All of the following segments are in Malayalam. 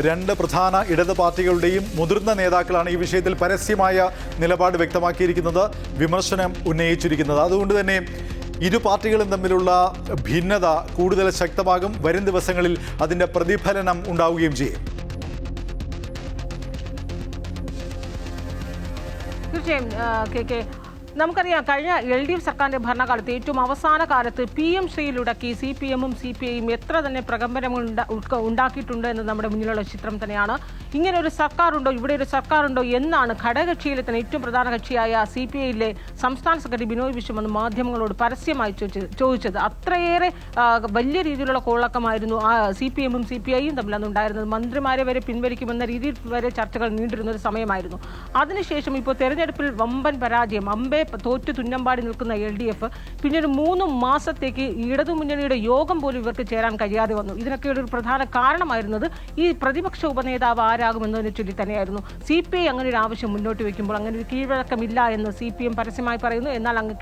രണ്ട് പ്രധാന ഇടത് പാർട്ടികളുടെയും മുതിർന്ന നേതാക്കളാണ് ഈ വിഷയത്തിൽ പരസ്യമായ നിലപാട് വ്യക്തമാക്കിയിരിക്കുന്നത്, വിമർശനം ഉന്നയിച്ചിരിക്കുന്നത്. അതുകൊണ്ട് തന്നെ ഇരു പാർട്ടികളും തമ്മിലുള്ള ഭിന്നത കൂടുതൽ ശക്തമാകും. വരും ദിവസങ്ങളിൽ അതിൻ്റെ പ്രതിഫലനം ഉണ്ടാവുകയും ചെയ്യും. തീർച്ചയായും നമുക്കറിയാം, കഴിഞ്ഞ LDF സർക്കാരിൻ്റെ ഭരണകാലത്ത് ഏറ്റവും അവസാന കാലത്ത് PM ശ്രീയിലുടക്കി CPM-ഉം CPI-യും എത്ര തന്നെ പ്രകമ്പനം ഉണ്ടാക്കിയിട്ടുണ്ട് എന്ന് നമ്മുടെ മുന്നിലുള്ള ചിത്രം തന്നെയാണ്. ഇങ്ങനെ ഒരു സർക്കാരുണ്ടോ, ഇവിടെ ഒരു സർക്കാരുണ്ടോ എന്നാണ് ഘടകകക്ഷിയിലെ തന്നെ ഏറ്റവും പ്രധാന കക്ഷിയായ CPI-യിലെ സംസ്ഥാന സെക്രട്ടറി ബിനോയ് വിശ്വം എന്ന് മാധ്യമങ്ങളോട് പരസ്യമായി ചോദിച്ചത്. അത്രയേറെ വലിയ രീതിയിലുള്ള കോളക്കമായിരുന്നു CPM-ഉം CPI-യും തമ്മിൽ അന്നുണ്ടായിരുന്നത്. മന്ത്രിമാരെ വരെ പിൻവലിക്കുമെന്ന രീതിയിൽ വരെ ചർച്ചകൾ നീണ്ടിരുന്ന ഒരു സമയമായിരുന്നു. അതിനുശേഷം ഇപ്പോൾ തെരഞ്ഞെടുപ്പിൽ വമ്പൻ പരാജയം, അമ്പേ തോറ്റു തുന്നമ്പാടി നിൽക്കുന്ന LDF പിന്നീട് 3 മാസത്തേക്ക് ഇടതുമുന്നണിയുടെ യോഗം പോലും ഇവർക്ക് ചേരാൻ കഴിയാതെ വന്നു. ഇതിനൊക്കെ ഒരു പ്രധാന കാരണമായിരുന്നത് ഈ പ്രതിപക്ഷ ഉപനേതാവ് ആരാകുമെന്നതിനെ ചൊല്ലി തന്നെയായിരുന്നു. CPI അങ്ങനെ ഒരു ആവശ്യം മുന്നോട്ട് വയ്ക്കുമ്പോൾ അങ്ങനെ ഒരു കീഴ്വഴക്കമില്ല എന്ന് CPM പരസ്യമായി പറയുന്നു. എന്നാൽ അങ്ങ്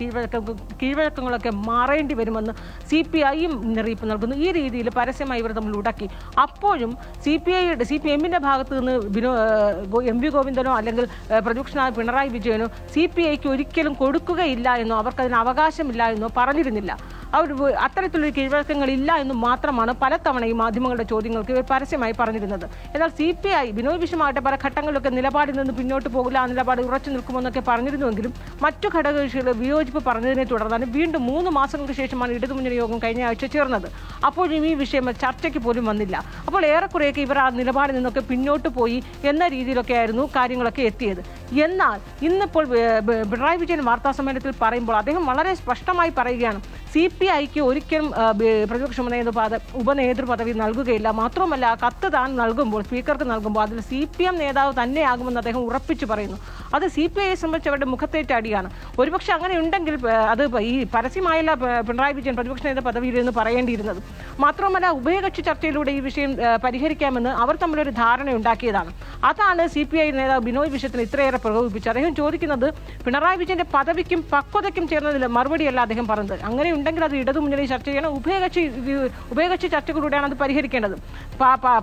കീഴ്വഴക്കങ്ങളൊക്കെ മാറേണ്ടി വരുമെന്ന് CPI-യും മുന്നറിയിപ്പ് നൽകുന്നു. ഈ രീതിയിൽ പരസ്യമായി ഇവർ തമ്മിൽ ഉടക്കി. അപ്പോഴും CPM-ന്റെ ഭാഗത്ത് നിന്ന് MV ഗോവിന്ദനോ അല്ലെങ്കിൽ പ്രതിപക്ഷനായ പിണറായി വിജയനോ CPI-ക്ക് ഒരിക്കലും കൊടുക്കുകയില്ല എന്നോ അവർക്കതിന് അവകാശമില്ല എന്നോ പറഞ്ഞിരുന്നില്ല. അവർ അത്തരത്തിലൊരു കീഴ്വഴക്കങ്ങളില്ല എന്നും മാത്രമാണ് പലതവണയും മാധ്യമങ്ങളുടെ ചോദ്യങ്ങൾക്ക് ഇവർ പരസ്യമായി പറഞ്ഞിരുന്നത്. എന്നാൽ CPI ബിനോയ് വിശ്വമാകട്ടെ പല ഘട്ടങ്ങളിലൊക്കെ നിലപാടിൽ നിന്ന് പിന്നോട്ട് പോകില്ല, ആ നിലപാട് ഉറച്ചു നിൽക്കുമെന്നൊക്കെ പറഞ്ഞിരുന്നുവെങ്കിലും മറ്റു ഘടകകക്ഷികൾ വിയോജിപ്പ് പറഞ്ഞതിനെ തുടർന്നാണ് വീണ്ടും 3 മാസങ്ങൾക്ക് ശേഷമാണ് ഇടതുമുന്നണി യോഗം കഴിഞ്ഞ ആഴ്ച ചേർന്നത്. അപ്പോഴും ഈ വിഷയം ചർച്ചയ്ക്ക് പോലും വന്നില്ല. അപ്പോൾ ഏറെക്കുറെയൊക്കെ ഇവർ ആ നിലപാടിൽ നിന്നൊക്കെ പിന്നോട്ട് പോയി എന്ന രീതിയിലൊക്കെ ആയിരുന്നു കാര്യങ്ങളൊക്കെ എത്തിയത്. എന്നാൽ ഇന്നിപ്പോൾ പിണറായി വിജയൻ വാർത്താസമ്മേളനത്തിൽ പറയുമ്പോൾ അദ്ദേഹം വളരെ സ്പഷ്ടമായി പറയുകയാണ്, CPI-ക്ക് ഒരിക്കലും പ്രതിപക്ഷ ഉപനേതൃ പദവി നൽകുകയില്ല. മാത്രമല്ല, കത്ത് താൻ നൽകുമ്പോൾ, സ്പീക്കർക്ക് നൽകുമ്പോൾ അതിൽ CPM നേതാവ് തന്നെയാകുമെന്ന് അദ്ദേഹം ഉറപ്പിച്ചു പറയുന്നു. അത് CPI-യെ സംബന്ധിച്ച് അവരുടെ മുഖത്തേറ്റ അടിയാണ്. ഒരുപക്ഷെ അങ്ങനെ ഉണ്ടെങ്കിൽ അത് ഈ പരസ്യമായല്ല പിണറായി വിജയൻ പ്രതിപക്ഷ നേതൃ പദവിയിൽ നിന്ന് പറയേണ്ടിയിരുന്നത്. മാത്രമല്ല, ഉഭയകക്ഷി ചർച്ചയിലൂടെ ഈ വിഷയം പരിഹരിക്കാമെന്ന് അവർ തമ്മിലൊരു ധാരണ ഉണ്ടാക്കിയതാണ്. അതാണ് CPI നേതാവ് ബിനോയ് വിശ്വത്തിന് ഇത്രയേറെ പ്രകോപിപ്പിച്ചത്. അദ്ദേഹം ചോദിക്കുന്നത് പിണറായി വിജയന്റെ പദവിക്കും പക്വതയ്ക്കും ചേർന്നതിൽ മറുപടിയല്ല അദ്ദേഹം പറഞ്ഞത്. അങ്ങനെ ഉണ്ടെങ്കിൽ അത് ഇടതുമുന്നണി ചർച്ച ചെയ്യണം, ഉഭയകക്ഷി ചർച്ചകളിലൂടെയാണ് അത് പരിഹരിക്കേണ്ടത്.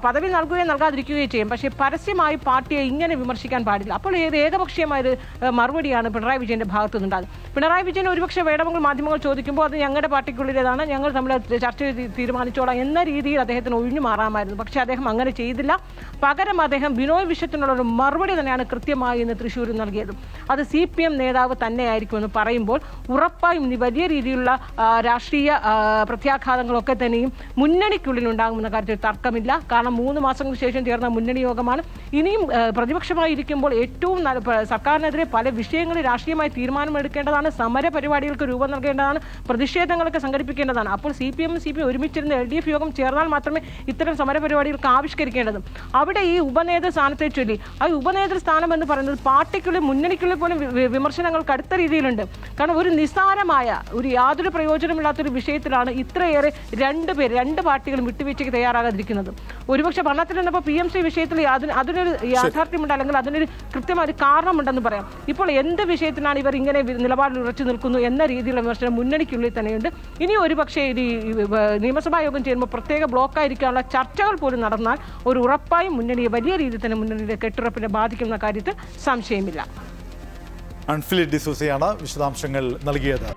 പദവി നൽകുകയും നൽകാതിരിക്കുകയും ചെയ്യും, പക്ഷേ പരസ്യമായി പാർട്ടിയെ ഇങ്ങനെ വിമർശിക്കാൻ പാടില്ല. അപ്പോൾ ഏകപക്ഷീയമായൊരു മറുപടിയാണ് പിണറായി വിജയന്റെ ഭാഗത്തു നിന്നുണ്ടാകുന്നത്. പിണറായി വിജയൻ ഒരുപക്ഷെ വേണമെങ്കിൽ മാധ്യമങ്ങൾ ചോദിക്കുമ്പോൾ അത് ഞങ്ങളുടെ പാർട്ടിക്കുള്ളിലേതാണ്, ഞങ്ങൾ തമ്മിൽ ചർച്ച തീരുമാനിച്ചോളാം എന്ന രീതിയിൽ അദ്ദേഹത്തിന് ഒഴിഞ്ഞു മാറാമായിരുന്നു. പക്ഷേ അദ്ദേഹം അങ്ങനെ ചെയ്തില്ല. പകരം അദ്ദേഹം ബിനോയ് വിശ്വത്തിനുള്ള ഒരു മറുപടി തന്നെയാണ് കൃത്യമായി ഇന്ന് തൃശ്ശൂരിൽ നൽകിയത്. അത് CPM നേതാവ് തന്നെയായിരിക്കുമെന്ന് പറയുമ്പോൾ ഉറപ്പായും വലിയ രീതിയിലുള്ള രാഷ്ട്രീയ പ്രത്യാഘാതങ്ങളൊക്കെ തന്നെയും മുന്നണിക്കുള്ളിൽ ഉണ്ടാകുമെന്ന കാര്യത്തിൽ തർക്കമില്ല. കാരണം 3 മാസങ്ങൾക്ക് ശേഷം ചേർന്ന മുന്നണി യോഗമാണ്. ഇനിയും പ്രതിപക്ഷമായിരിക്കുമ്പോൾ ഏറ്റവും സർക്കാരിനെതിരെ പല വിഷയങ്ങളിൽ രാഷ്ട്രീയമായി തീരുമാനമെടുക്കേണ്ടതാണ്, സമര പരിപാടികൾക്ക് രൂപം നൽകേണ്ടതാണ്, പ്രതിഷേധങ്ങളൊക്കെ സംഘടിപ്പിക്കേണ്ടതാണ്. അപ്പോൾ CPM CPI ഒരുമിച്ചിരുന്ന LDF യോഗം ചേർന്നാൽ മാത്രമേ ഇത്തരം സമര പരിപാടികൾക്ക് ആവിഷ്കരിക്കേണ്ടതും. അവിടെ ഈ ഉപനേതൃ സ്ഥാനത്തെ ചൊല്ലി ആ ഉപനേതൃ സ്ഥാനം എന്ന് പറയുന്നത് പാർട്ടിക്കുള്ളിൽ മുന്നണിക്കുള്ളിൽ പോലും വിമർശനങ്ങൾ കടുത്ത രീതിയിലുണ്ട്. കാരണം ഒരു നിസ്സാരമായ യാതൊരു പ്രയോജനമില്ലാത്തൊരു വിഷയത്തിലാണ് ഇത്രയേറെ രണ്ട് പാർട്ടികളും വിട്ടുവീഴ്ചയ്ക്ക് തയ്യാറാകാതിരിക്കുന്നത്. ഒരുപക്ഷെ ഭരണത്തിൽ നിന്നപ്പോൾ PMC വിഷയത്തിൽ അതിനൊരു യാഥാർത്ഥ്യമുണ്ട്, അല്ലെങ്കിൽ അതിനൊരു കൃത്യമായ കാരണമുണ്ടെന്ന് പറയാം. ഇപ്പോൾ എന്ത് വിഷയത്തിനാണ് ഇവർ ഇങ്ങനെ നിലപാടിൽ ഉറച്ചു നിൽക്കുന്നു എന്ന രീതിയിലുള്ള വിമർശനം മുന്നണിക്കുള്ളിൽ തന്നെയുണ്ട്. ഇനി ഒരുപക്ഷെ ഈ നിയമസഭാ യോഗം ചെയ്യുമ്പോൾ പ്രത്യേക ബ്ലോക്കായിരിക്കാനുള്ള ചർച്ചകൾ പോലും നടന്നാൽ ഒരു ഉറപ്പായും മുന്നണിയെ വലിയ രീതിയിൽ തന്നെ മുന്നണിയുടെ കെട്ടുറപ്പിനെ ബാധിക്കുന്ന കാര്യത്തിൽ സംശയമില്ല. അൺഫിലിഡ് ഡിസൂസയാണ് വിശദാംശങ്ങൾ നൽകിയത്.